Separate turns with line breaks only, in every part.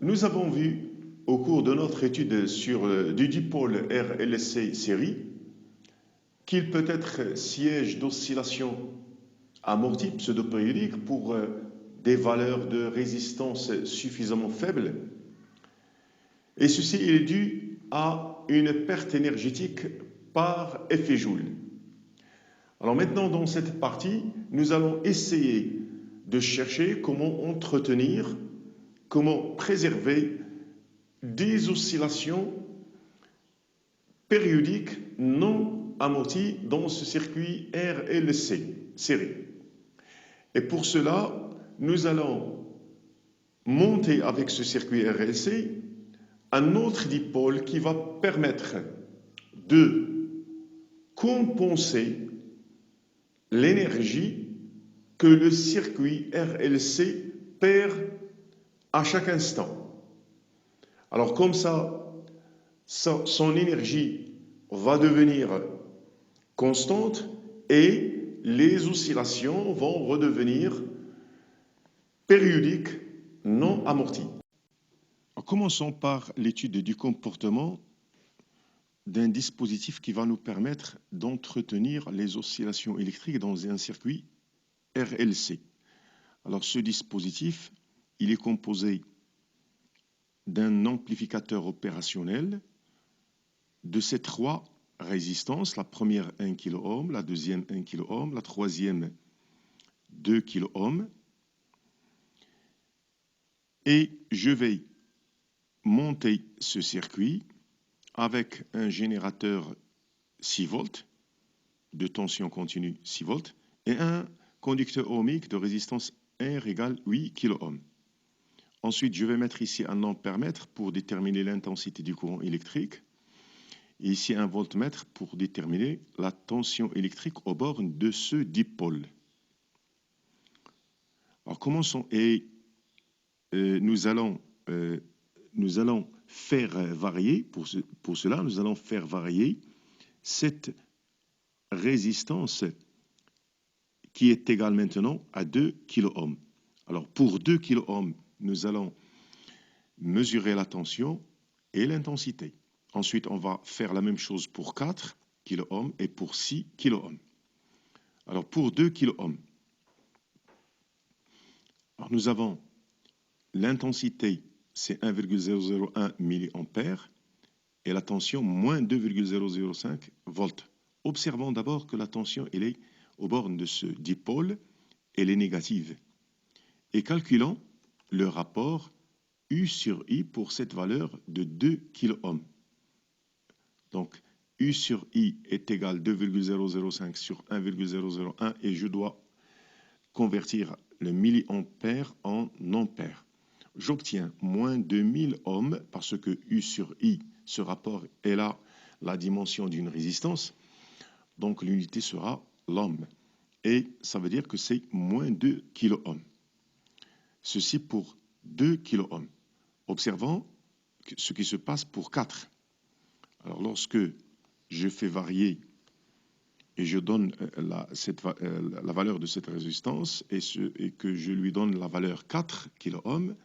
Nous avons vu au cours de notre étude sur du dipôle RLC série qu'il peut être siège d'oscillation amortie pseudo-périodique pour des valeurs de résistance suffisamment faibles. Et ceci est dû à une perte énergétique par effet Joule. Alors maintenant, dans cette partie, nous allons essayer de chercher comment entretenir, comment préserver des oscillations périodiques non amorties dans ce circuit RLC série. Et pour cela, nous allons monter avec ce circuit RLC un autre dipôle qui va permettre de compenser l'énergie que le circuit RLC perd à chaque instant. Alors comme ça, son énergie va devenir constante et les oscillations vont redevenir périodiques non amorties. Alors, commençons par l'étude du comportement d'un dispositif qui va nous permettre d'entretenir les oscillations électriques dans un circuit RLC. Alors ce dispositif, il est composé d'un amplificateur opérationnel, de ces trois résistances, la première 1 kΩ, la deuxième 1 kΩ, la troisième 2 kΩ. Et je vais monter ce circuit avec un générateur 6 volts, de tension continue 6 volts, et un conducteur ohmique de résistance R égale 8 kΩ. Ensuite, je vais mettre ici un ampèremètre pour déterminer l'intensité du courant électrique. Et ici, un voltmètre pour déterminer la tension électrique aux bornes de ce dipôle. Alors, commençons et nous allons faire varier, pour cela, nous allons faire varier cette résistance qui est égale maintenant à 2 kΩ. Alors, pour 2 kΩ, nous allons mesurer la tension et l'intensité. Ensuite, on va faire la même chose pour 4 kΩ et pour 6 kΩ. Alors, pour 2 kΩ, nous avons l'intensité, c'est 1,001 mA et la tension, moins 2,005 volts. Observons d'abord que la tension, elle est aux bornes de ce dipôle, elle est négative. Et calculons le rapport U sur I pour cette valeur de 2 kΩ. Donc, U sur I est égal à 2,005 sur 1,001 et je dois convertir le milliampère en ampère. J'obtiens moins 2000 ohms parce que U sur I, ce rapport est là la dimension d'une résistance. Donc, l'unité sera l'ohm. Et ça veut dire que c'est moins 2 kΩ. Ceci pour 2 kΩ. Observons ce qui se passe pour 4. Alors, lorsque je fais varier et je donne la valeur de cette résistance et que je lui donne la valeur 4 kΩ,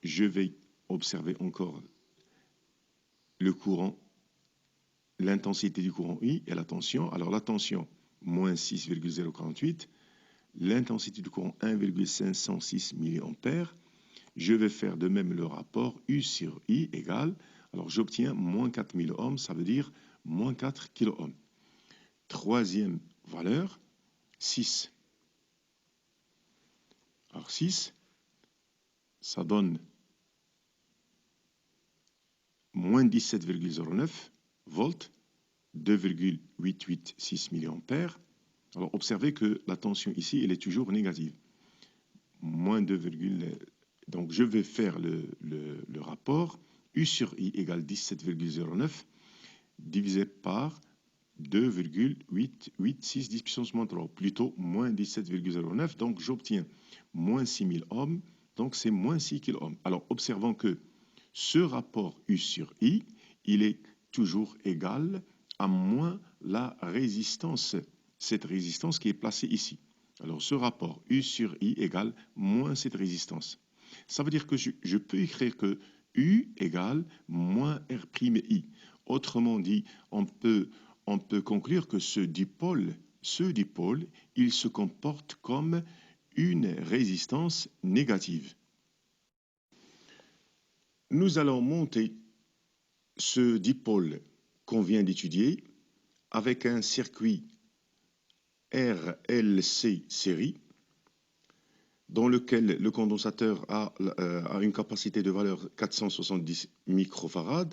je vais observer encore le courant, l'intensité du courant I et la tension. Alors la tension, moins 6,048, l'intensité du courant 1,506 mA. Je vais faire de même le rapport U sur I égale, alors j'obtiens moins 4000 ohms, ça veut dire moins 4 kΩ. Troisième valeur, 6. Alors 6, ça donne moins 17,09 volts, 2,886 mA. Alors observez que la tension ici, elle est toujours négative. Moins 2, donc je vais faire le rapport. U sur I égale 17,09 divisé par 2,886 10 puissance moins 3, plutôt moins 17,09. Donc j'obtiens moins 6000 ohms, donc c'est moins 6 kΩ. Alors observons que ce rapport U sur I, il est toujours égal à moins la résistance, cette résistance qui est placée ici. Alors ce rapport U sur I égale moins cette résistance. Ça veut dire que je peux écrire que U égale moins R'I. Autrement dit, on peut conclure que ce dipôle, il se comporte comme une résistance négative. Nous allons monter ce dipôle qu'on vient d'étudier avec un circuit RLC série dans lequel le condensateur a une capacité de valeur 470 microfarads.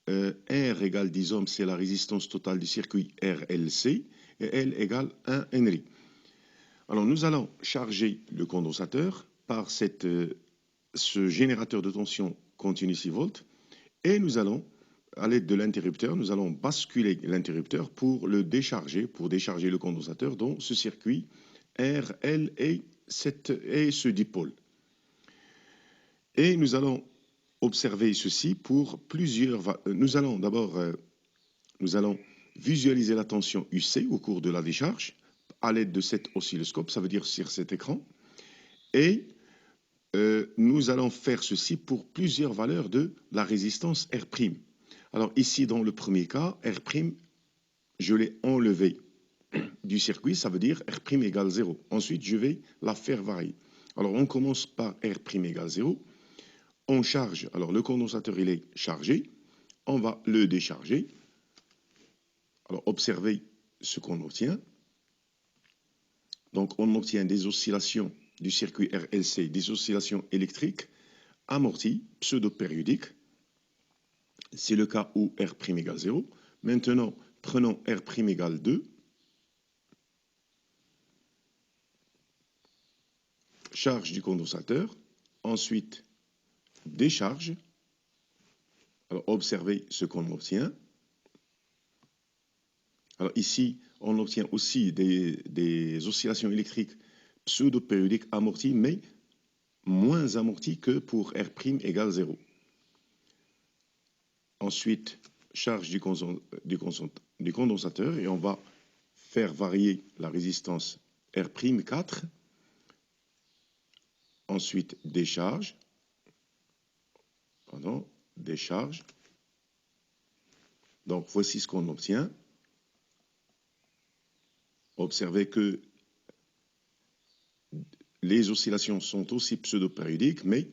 R égale 10 ohms, c'est la résistance totale du circuit RLC, et L égale 1 Henry. Alors nous allons charger le condensateur par ce générateur de tension continue 6 volts, et nous allons, à l'aide de l'interrupteur, nous allons basculer l'interrupteur pour décharger le condensateur dans ce circuit RL et ce dipôle. Et nous allons observer ceci pour plusieurs... Nous allons visualiser la tension UC au cours de la décharge à l'aide de cet oscilloscope, ça veut dire sur cet écran. Et nous allons faire ceci pour plusieurs valeurs de la résistance R'. Alors ici, dans le premier cas, R', je l'ai enlevé du circuit, ça veut dire R' égale 0. Ensuite, je vais la faire varier. Alors on commence par R' égale 0. On charge, alors le condensateur il est chargé, on va le décharger. Alors observez ce qu'on obtient. Donc on obtient des oscillations du circuit RLC, des oscillations électriques amorties, pseudo-périodiques. C'est le cas où R' égale 0. Maintenant, prenons R' égale 2. Charge du condensateur. Ensuite, décharge. Alors observez ce qu'on obtient. Alors ici, on obtient aussi des oscillations électriques pseudo-périodiques amorties, mais moins amorties que pour R' égale 0. Ensuite, charge du condensateur et on va faire varier la résistance R'4. Ensuite, décharge. Pardon, décharge. Donc, voici ce qu'on obtient. Observez que les oscillations sont aussi pseudo-périodiques, mais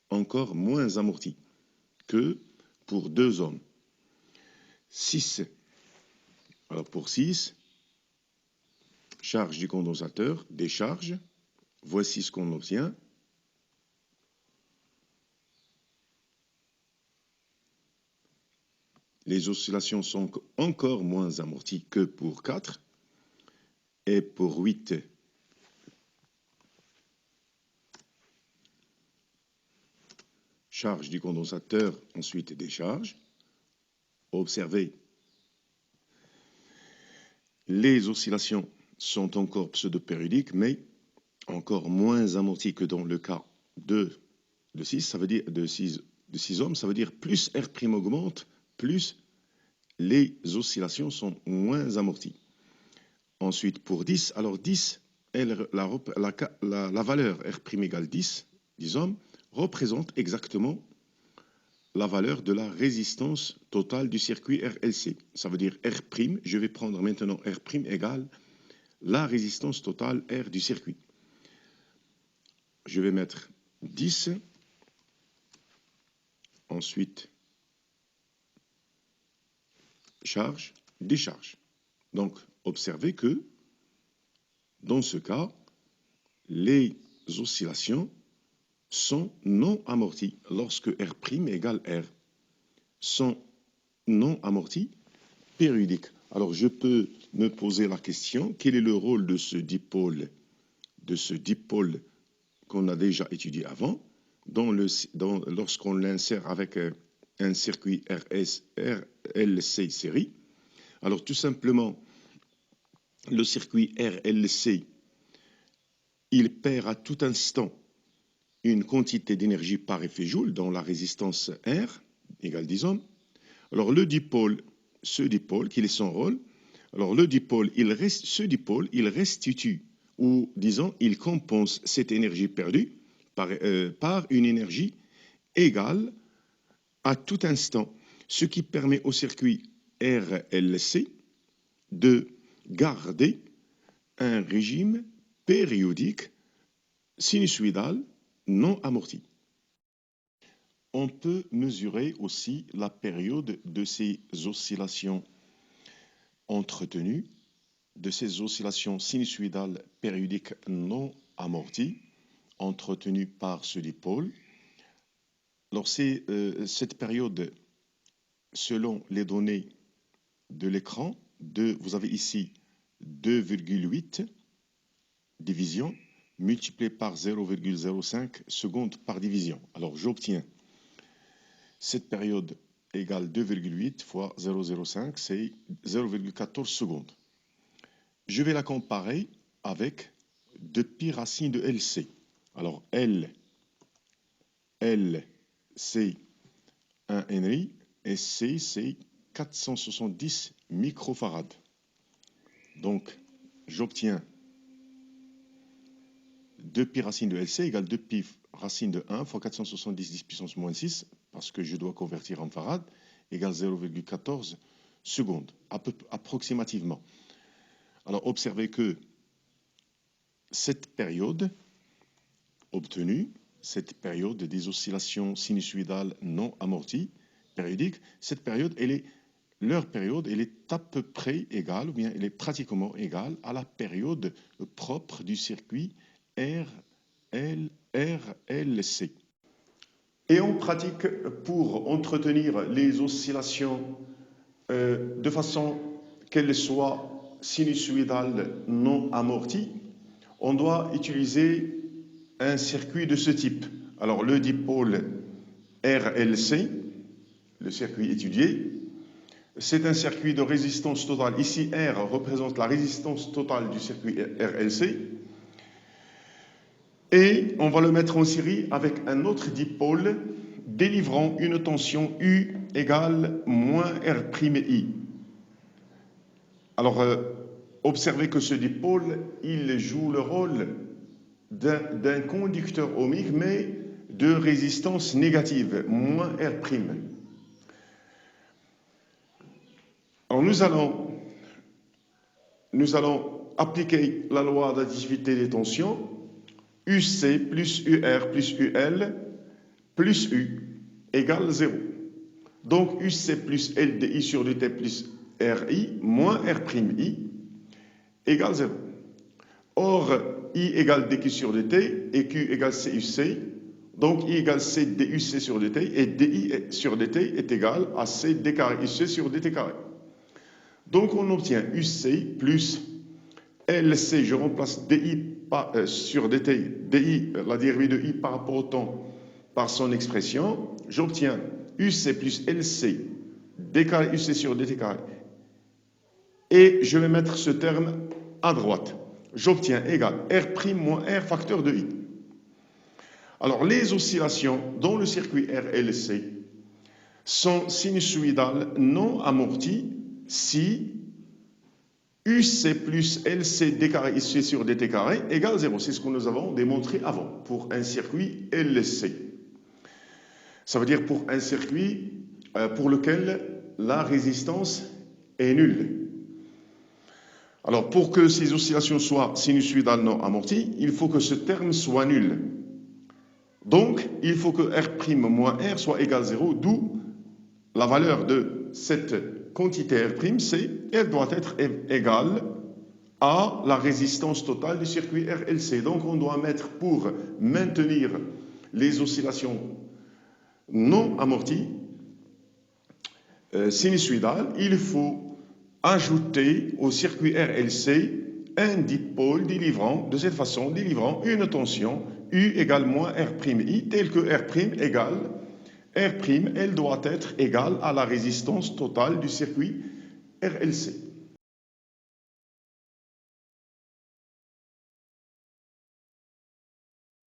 encore moins amorties que pour 2 ohms. 6. Alors, pour 6, charge du condensateur, décharge. Voici ce qu'on obtient. Les oscillations sont encore moins amorties que pour 4. Et pour 8, charge du condensateur, ensuite décharge. Observez, les oscillations sont encore pseudo-périodiques, mais encore moins amorties que dans le cas de 6, ça veut dire de 6 ohms, ça veut dire plus R' augmente, plus les oscillations sont moins amorties. Ensuite, pour 10, alors 10, la valeur R' égale 10 ohms, représente exactement la valeur de la résistance totale du circuit RLC. Ça veut dire R', je vais prendre maintenant R' égale la résistance totale R du circuit. Je vais mettre 10. Ensuite, charge, décharge. Donc, observez que, dans ce cas, les oscillations sont non amorties lorsque R' égale R. Sont non amorties périodiques. Alors, je peux me poser la question, quel est le rôle de ce dipôle qu'on a déjà étudié avant, lorsqu'on l'insère avec un circuit RLC série. Alors, tout simplement, le circuit RLC, il perd à tout instant une quantité d'énergie par effet Joule dans la résistance R, égale 10 ohms. Alors, ce dipôle, quel est son rôle? Alors, ce dipôle, il restitue, ou disons, il compense cette énergie perdue par une énergie égale à tout instant, ce qui permet au circuit RLC de garder un régime périodique sinusoïdal non amorti. On peut mesurer aussi la période de ces oscillations entretenues, de ces oscillations sinusoïdales périodiques non amorties, entretenues par ce dipôle. Alors cette période, selon les données de l'écran, vous avez ici 2,8 division multiplié par 0,05 secondes par division. Alors j'obtiens cette période égale 2,8 fois 0,05, c'est 0,14 secondes. Je vais la comparer avec 2π racine de LC. Alors L, c'est 1 Henry et C, c'est 470 microfarads. Donc, j'obtiens 2π racine de LC égale 2π racine de 1 fois 470 10 puissance moins 6, parce que je dois convertir en farad, égale 0,14 secondes, approximativement. Alors, observez que cette période obtenue, cette période des oscillations sinusoïdales non amorties, périodiques, cette période, leur période, elle est à peu près égale, ou bien elle est pratiquement égale à la période propre du circuit RLC. Et on pratique pour entretenir les oscillations de façon qu'elles soient sinusoïdales non amorties, on doit utiliser un circuit de ce type. Alors le dipôle RLC, le circuit étudié, c'est un circuit de résistance totale. Ici, R représente la résistance totale du circuit RLC. Et on va le mettre en série avec un autre dipôle délivrant une tension U égale moins R'I. Alors, observez que ce dipôle, il joue le rôle d'un conducteur ohmique, mais de résistance négative, moins R'. Alors, nous allons appliquer la loi d'additivité des tensions, UC plus UR plus UL plus U égale 0. Donc, UC plus LDI sur dt plus RI moins R'I égale 0. Or, I égale dQ sur dt et Q égale CUC. Donc, I égale C DUC sur dt et DI sur dt est égal à C d carré UC sur dt carré. Donc, on obtient UC plus LC, je remplace DI sur dt, DI, la dérivée de I par rapport au temps, par son expression. J'obtiens UC plus LC d carré UC sur dt carré. Et je vais mettre ce terme à droite. J'obtiens égal R' moins R facteur de I. Alors, les oscillations dans le circuit RLC sont sinusoïdales non amorties si UC plus LC d carré IC sur dt carré égale 0. C'est ce que nous avons démontré avant pour un circuit LC. Ça veut dire pour un circuit pour lequel la résistance est nulle. Alors, pour que ces oscillations soient sinusoïdales non amorties, il faut que ce terme soit nul. Donc, il faut que R' moins R soit égal à 0, d'où la valeur de cette quantité R', elle doit être égale à la résistance totale du circuit RLC. Donc, on doit mettre, pour maintenir les oscillations non amorties, sinusoïdales, il faut ajouter au circuit RLC un dipôle délivrant, de cette façon, délivrant une tension U égale moins R'I, telle que R' égale R', elle doit être égale à la résistance totale du circuit RLC.